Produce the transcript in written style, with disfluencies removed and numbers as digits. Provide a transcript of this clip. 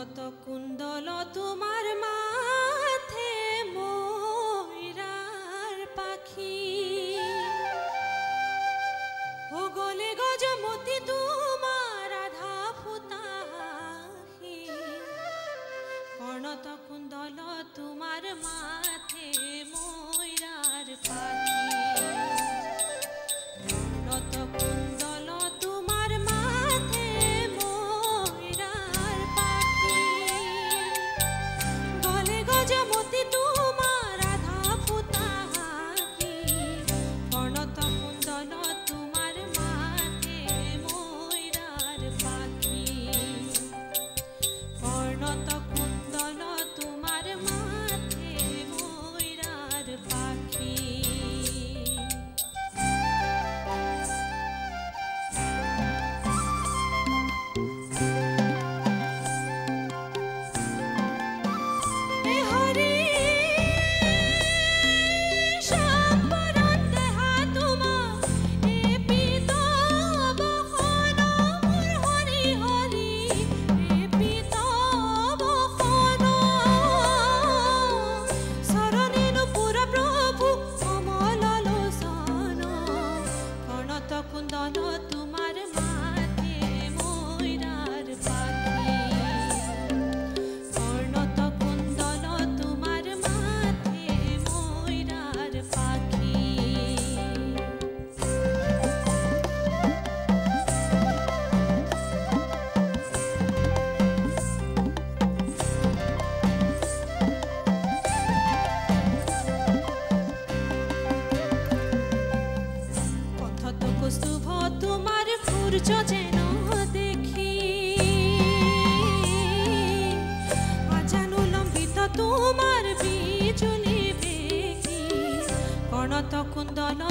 কত কুণ্ডল তোমার মাথে ময়ূরার পাখি ও গলে গজমতি তোমার আধা ফুতাহি কণত কুণ্ডল তোমার মাথে ময়ূরার পাখি কণত কুণ্ডল তোমার মাথে ময়ূরার পাখি গলে গজমতি তোমার আধা ফুতাহি কণত কুণ্ডল তোমার মাথে ময়ূরার পাখি কর্ণত কুণ্ডল তোমার মাথে ময়ূরার পাখি কুণ্ডল তোমার মাথে ময়ূরার পাখি কর্ণত কুণ্ডল তোমার মাথে ময়ূরার পাখি শুভ তোমার সূর্য যেন দেখি আজানু লম্বিত তোমার বিজুলি বেগি কণত কুণ্ডল